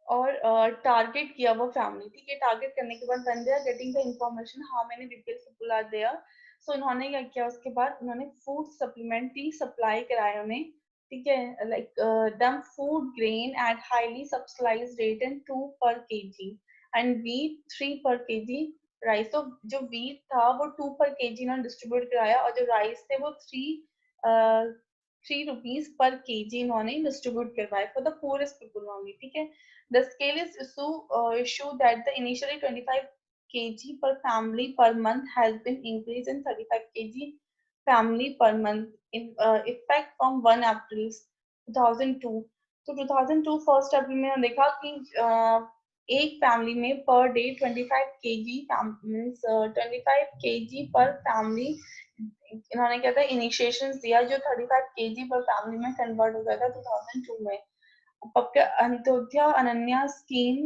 और टारगेट किया वो फैमिली। ठीक है। टारगेट करने के बाद when they are getting the information how many people people are there, so उन्होंने क्या किया, उसके बाद उन्होंने फूड सप्लीमेंट्री सप्लाई कराया उन्हें। ठीक है। लाइक दम food grain at highly subsidised rate and 2 per kg and wheat 3 per kg rice. तो जो वीट था वो 2 per kg उन्होंने डिस्ट्रीब्यूट कराया और जो राइस थे वो 3 rupees per kg इन्होंने डिस्ट्रीब्यूट करवाए for the poorest people only. ठीक है। The scale is issue that the initially 25 kg per family per month has been increased in 35 kg family per month in effect from 1 April 2002. तो 2002 first April में हमने देखा कि एक family में per day 25 KG means 25 KG पर family इन्होंने क्या था इनिशिएशन दिया जो 35 केजी पर फैमिली में कन्वर्ट हो गया था 2002 में. Antyodaya Ananya scheme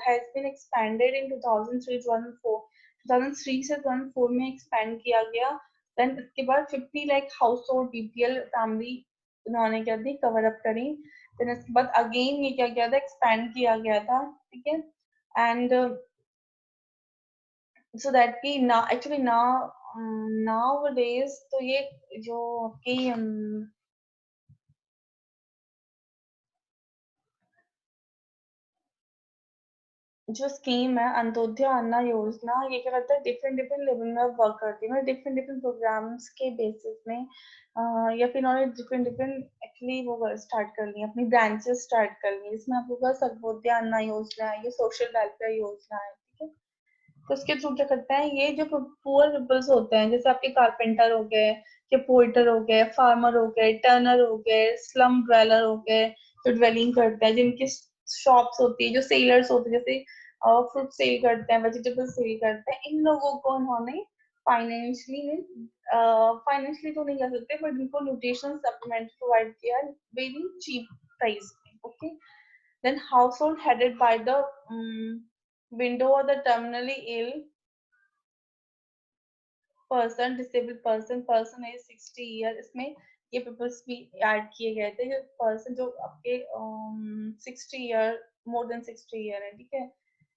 has been expanded in 2003-2004. 2003 से 2004 में expand किया गया. Then इसके बाद 50 lakh house hold BPL family इन्होंने क्या थी कवर अप करी. Then इसके बाद अगेन ये क्या किया था एक्सपैंड किया गया था. ठीक है. एंड सो दैट की ना एक्चुअली नाउ डेज तो ये जो आपकी जो स्कीम है अंत्योदय अन्न योजना ये क्या करता है डिफरेंट डिफरेंट लेवल में वर्क करती है. डिफरेंट डिफरेंट प्रोग्राम्स के बेसिस में या फिर उन्होंने डिफरेंट डिफरेंट एक्चुअली वो स्टार्ट कर ली अपनी ब्रांचेस स्टार्ट कर ली. इसमें आपके पास सर्वोदय अन्न योजना है, ये सोशल वेलफेयर योजना है. ठीक है. तो उसके थ्रू क्या करता है ये जो पुअर पीपल्स होते हैं जैसे आपके कारपेंटर हो गए, के पोइटर हो गए, फार्मर हो गए, टर्नर हो गए, स्लम ड्वेलर हो गए जो ड्वेलिंग करते हैं, जिनकी शॉप्स होती है, जो सेलर्स होते हैं जैसे फ्रूट सेल करते हैं, वेजिटेबल सेल करते हैं, इन लोगों को उन्होंने फाइनेंशियली फाइनेंशियली तो नहीं कह सकते बट इनको न्यूट्रिशन सप्लीमेंट प्रोवाइड किया वेरी चीप प्राइस में. Okay. Then house hold headed by the window और the terminally ill person, disabled person, person age 60 year. इसमें ये पीपल्स भी ऐड किए गए थे जो पर्सन जो आपके 60 ईयर मोर देन 60 ईयर है. ठीक है.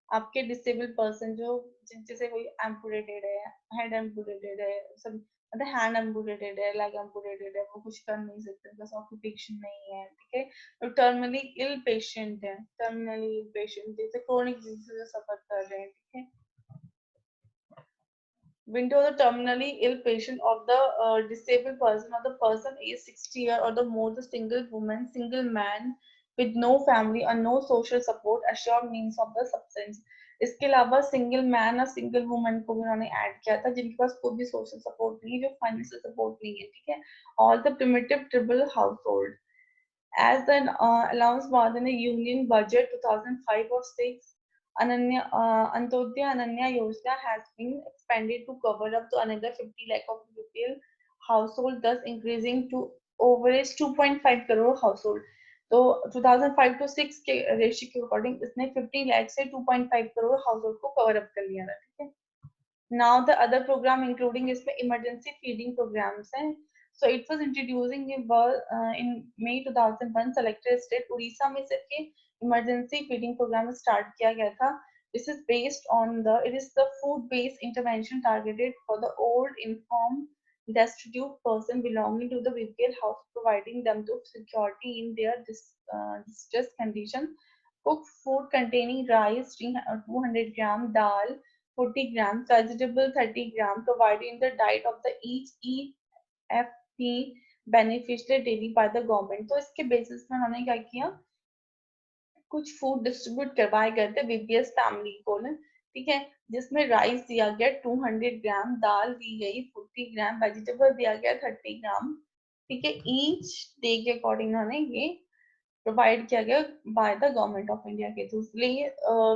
आपके डिसेबल्ड पर्सन जो जैसे कोई एम्पुटेटेड है, हेड एम्पुटेटेड है, सब मतलब हैंड एम्पुटेटेड है, लेग एम्पुटेटेड है, वो कुछ कर नहीं सकते, बस ऑक्यूपेशन नहीं है. ठीक है. तो टर्मिनली इल पेशेंट है, टर्मिनली इल पेशेंट जैसे क्रोनिक डिजीज से सफर कर रहे हैं. ठीक है. Window the terminally ill patient or the disabled person or the person is 60 year or the more the single woman, single man with no family or no social support assured means of the substance. इसके अलावा single man और single woman को भी उन्होंने add किया था जिनके पास कोई भी सोशल सपोर्ट नहीं है, जो फाइनेंशियल सपोर्ट नहीं है. ठीक है. All the primitive tribal house hold as the allowance more than a union budget 2005 or 6. Antyodaya Ananya Yojana has been expanded to cover up to another 50 lakh of BPL household, thus increasing to overage 2.5 crore household. तो 2005 to 6 के ratio के according इसने 50 लाख से 2.5 crore household को cover up कर लिया था. ठीक है. Now the other program including इसमें emergency feeding programs हैं. So it was introducing in May 2001 selected state Orissa में सिर्फ ये emergency feeding program start किया गया था. This is based on it is the food based intervention targeted for the old infirm destitute person belonging to the BPL house, providing them to security in their distress condition. Cooked food containing rice 200 gram, dal 40 grams, vegetable 30 grams, provided in the diet of the each EFP beneficiary daily by the government. तो इसके basis में हमने क्या किया कुछ food distribute करवाए गए थे बीपीएस फैमिली को ना. ठीक है. जिसमें राइस दिया गया 200 ग्राम, दाल दी गई 40 ग्राम, वेजिटेबल दिया गया 30 ग्राम. ठीक है. ईच डे के अकॉर्डिंग उन्होंने ये प्रोवाइड किया गया by the government of India के through.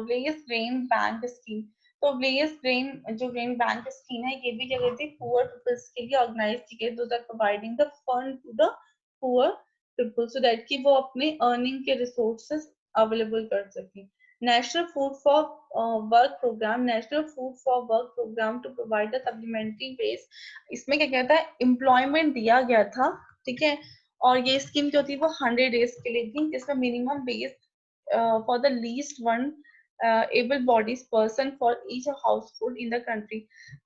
Various grain bank scheme. तो वेरियस ग्रेन जो ग्रेन बैंक स्कीम है ये भी क्या कहती है पुअर पीपल्स के लिए ऑर्गेनाइज की गई. Those are providing the fund to the poor people so that कि वो अपने अर्निंग के रिसोर्सेज अवेलेबल कर सके. National food for work programme. National food for work programme to provide the supplementary base. इसमें क्या कहता है एम्प्लॉयमेंट दिया गया था. ठीक है. और ये स्कीम जो थी वो 100 डेज के लिए थी जिसमें minimum base for the least one able bodies person for each house hold in the country.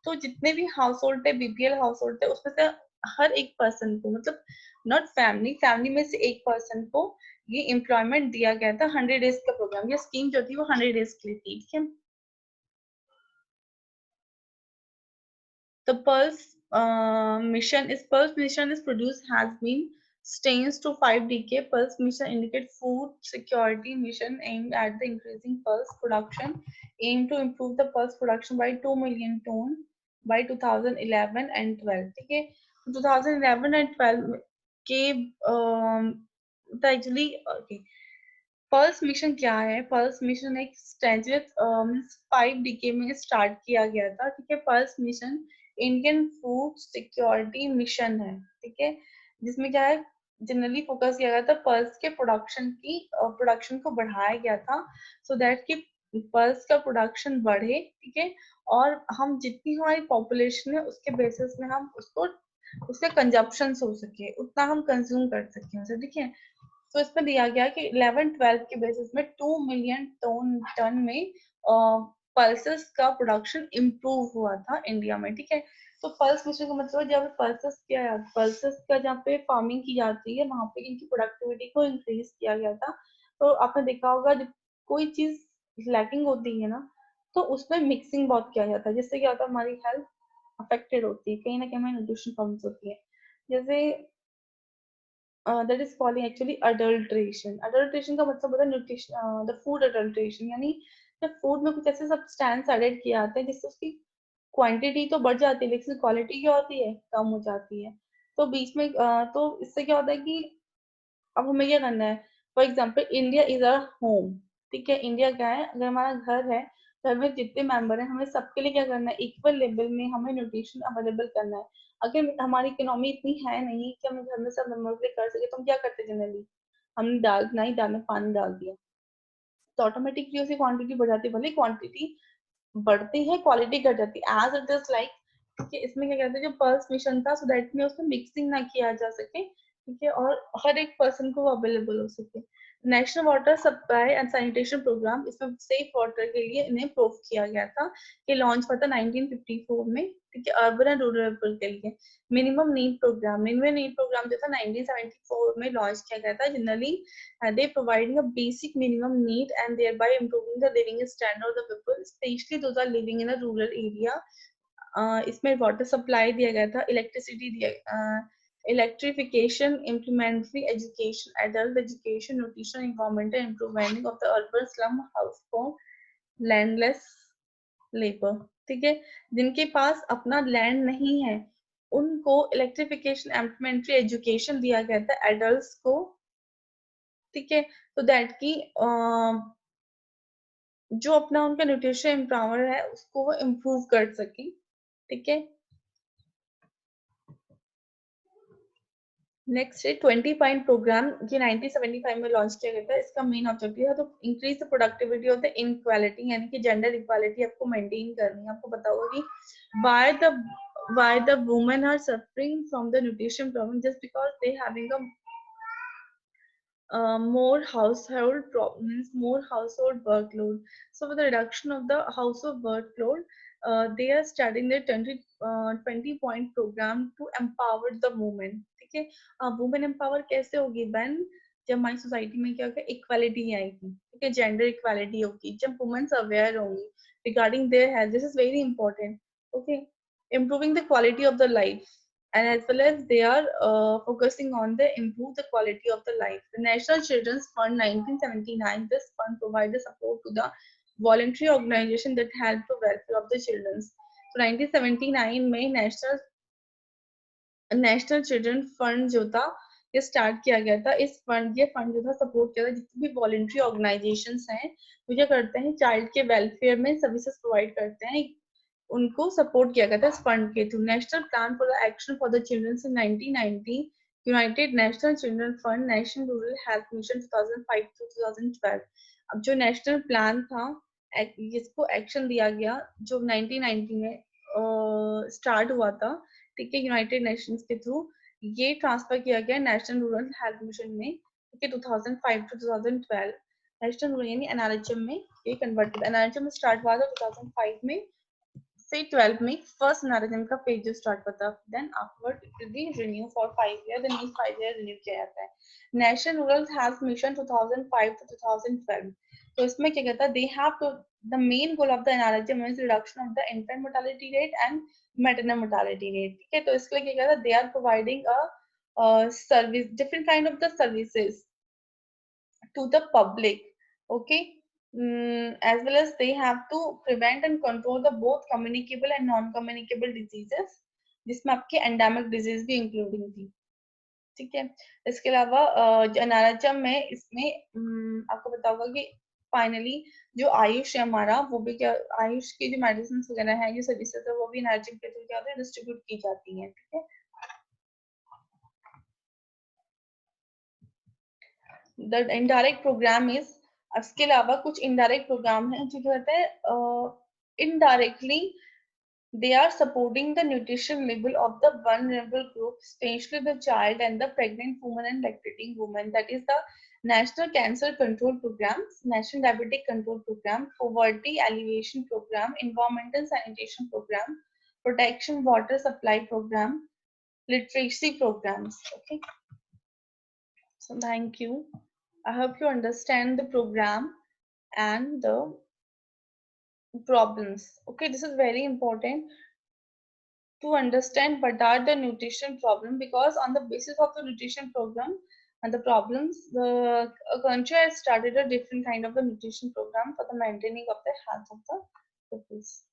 तो जितने भी हाउस होल्ड थे बीपीएल हाउस होल्ड थे उसमें से हर एक पर्सन को मतलब नॉट फैमिली में से एक पर्सन को ये एम्प्लॉयमेंट दिया गया था 100 डेज का प्रोग्राम. ये स्कीम जो थी वो 100 डेज के लिए थी. ठीक है. The Pulse mission is produced has been stains to 5 DK. Pulse mission indicate food security mission aimed at the increasing pulse production. Aim to improve the pulse production by 2 million ton by 2011 and 12. ठीक है. 2011 and 12 के actually pulse mission क्या है? Pulse mission एक stranger 5 decay में start किया गया था, ठीक है। Pulse mission Indian food security mission है, ठीक है, जिसमें क्या है, जनरली फोकस किया गया था पल्स के प्रोडक्शन को बढ़ाया गया था, सो दैट कि पल्स का प्रोडक्शन बढ़े, ठीक है, और हम जितनी हमारी पॉपुलेशन है उसके बेसिस में हम उसका कंजप्शन हो सके, उतना हम कंज्यूम कर सके उसे, ठीक है। तो इसमें दिया गया कि 11-12 के बेसिस में 2 मिलियन टन में पल्सेस का प्रोडक्शन इम्प्रूव हुआ था इंडिया में, ठीक है। तो पल्स मिशन का मतलब जहाँ पे पल्सेस का जहाँ पे फार्मिंग की जाती है वहां पे इनकी प्रोडक्टिविटी को इंक्रीज किया गया था। तो आपने देखा होगा जब कोई चीज लैकिंग होती है ना, तो उसमें मिक्सिंग बहुत किया जाता है, जिससे क्या होता है, हमारी हेल्थ अफेक्टेड होती है, कहीं ना कहीं हमें न्यूट्रिशन कम्स होती है। जैसे that is called actually adulteration. Adulteration का मतलब होता है न्यूट्रिशन, द फूड अडल्ट्रेशन, यानी जब फूड में कुछ ऐसे सब्सटेंस एडेड किए जाते हैं जिससे उसकी क्वांटिटी तो बढ़ जाती है लेकिन क्वालिटी क्या होती है, कम हो जाती है। तो बीच में तो इससे क्या होता है कि अब हमें क्या करना है, for example India is a home, ठीक है। इंडिया क्या है, अगर हमारा घर है, घर में जितने मेंबर हैं हमें सबके लिए क्या करना है, इक्वल लेवल में हमें न्यूट्रिशन अवेलेबल करना है। अगर हमारी इकोनॉमी इतनी है नहीं कि हम घर में सब मेंबर के लिए कर सके, तो हम क्या करते हैं जनरली, हमने दाल में पानी डाल दिया, तो ऑटोमेटिकली उसकी क्वांटिटी बढ़ जाती है, भले क्वांटिटी बढ़ती है क्वालिटी घट जाती है, एज इट इज लाइक, ठीक है। इसमें क्या कहते हैं, जो पल्स मिशन था, सो दैट में उसमें मिक्सिंग ना किया जा सके, ठीक है, और हर एक पर्सन को अवेलेबल हो सके। National water supply and sanitation programme, इसमें सेफ वाटर के लिए इन्हें प्रूव किया गया था, कि लॉन्च हुआ था 1954 में, ठीक है, अर्बन एंड रूरल पीपल के लिए। मिनिमम नीड प्रोग्राम जो था 1974 में लॉन्च किया गया था। Generally they providing a basic minimum need and thereby improving the living standard of the people, especially those are living in a rural area. इसमें water supply दिया गया था, इलेक्ट्रिसिटी दिया, electrification, implementary education, adult education, nutrition, environmental improvement of the urban slum house for landless labour, ठीक है। जिनके पास अपना land नहीं है उनको इलेक्ट्रिफिकेशन, इम्प्लीमेंट्री एजुकेशन दिया गया था एडल्ट्स को, ठीक है, तो दैट की जो अपना उनका न्यूट्रिशन पावर है उसको वो इम्प्रूव कर सके, ठीक है। नेक्स्ट है 20 पॉइंट प्रोग्राम, ये 1975 में लॉन्च किया गया था। इसका मेन ऑब्जेक्टिव है तो increase the productivity of the inequality, यानी कि जेंडर इक्वालिटी आपको मेंटेन करनी है। आपको पता होगा कि why the women are suffering from the nutrition problem just because they having a more household problems, more household workload. So with the reduction of the household workload, they are starting their 20 point program to empower the women, ठीक है। Women empower कैसे होगी, when जब हमारी society में क्या होगा, equality आएगी, ठीक है, जेंडर इक्वालिटी होगी, जब वुमेन्स अवेयर होंगी regarding their health, this is very important, okay. Improving the quality of the life, and as well as they are focusing on the improve the quality of the life. The National Children's Fund 1979, this fund provided support to the voluntary organization that help the welfare of the children. So 1979 में national children fund जो था ये start किया गया था। ये fund जो था सपोर्ट किया था जितनी भी वॉलेंट्री ऑर्गेनाइजेशंस हैं, वो क्या करते हैं, चाइल्ड के वेलफेयर में सर्विसेज प्रोवाइड करते हैं, उनको सपोर्ट किया गया था इस फंड के through. National plan for the action for the children in 1990, united national children fund, national rural health mission 2005 to 2012। अब जो नेशनल प्लान था जिसको एक्शन दिया गया, जो 1990 में स्टार्ट हुआ था, ठीक है, यूनाइटेड नेशंस के थ्रू, ये ट्रांसफर किया गया नेशनल रूरल हेल्थ मिशन में, ठीक है, 2005 टू 2012। नेशनल रूरल यानी एनआरएचएम में ये कन्वर्टेड, एनआरएचएम में स्टार्ट हुआ था 2005 में, से 12 में फर्स्ट नाराजन का पेज जो स्टार्ट होता है, then afterward it will be renew for 5 year, then each 5 year renew किया जाता है। National rural health mission 2005 to 2012, तो इसमें क्या कहता है, they have to the main goal of the NRHM is reduction of the infant mortality rate and maternal mortality rate, ठीक है। तो इसके लिए क्या कहता है, they are providing a service, different kind of the services to the public, okay. As well as they have to prevent and control the both communicable and non-communicable diseases, जिसमें आपके एंडेमिक डिजीज भी including थी, ठीक है। इसके अलावा NRHM में इसमें आपको पता होगा कि फाइनली जो आयुष है हमारा, वो भी क्या, आयुष की जो मेडिसिन वगैरह है, जो सर्विसेज है, वो भी NRHM के थ्रू क्या होता है, डिस्ट्रीब्यूट की जाती हैं, ठीक है। द इनडायरेक्ट प्रोग्राम इज, इसके अलावा कुछ इनडायरेक्ट प्रोग्राम है जो कहते हैं indirectly they are supporting the nutrition level of the vulnerable group, especially the child and the pregnant woman and lactating woman. That is the National Cancer Control Program, National Diabetic Control Program, Poverty Alleviation Program, Environmental Sanitation Program, Protection Water Supply Program, Literacy Programs. Okay. So thank you. I hope you understand the program and the problems. Okay, this is very important to understand what are the nutrition problem, because on the basis of the nutrition program and the problems, the country has started a different kind of the nutrition program for the maintaining of the health of the peoples.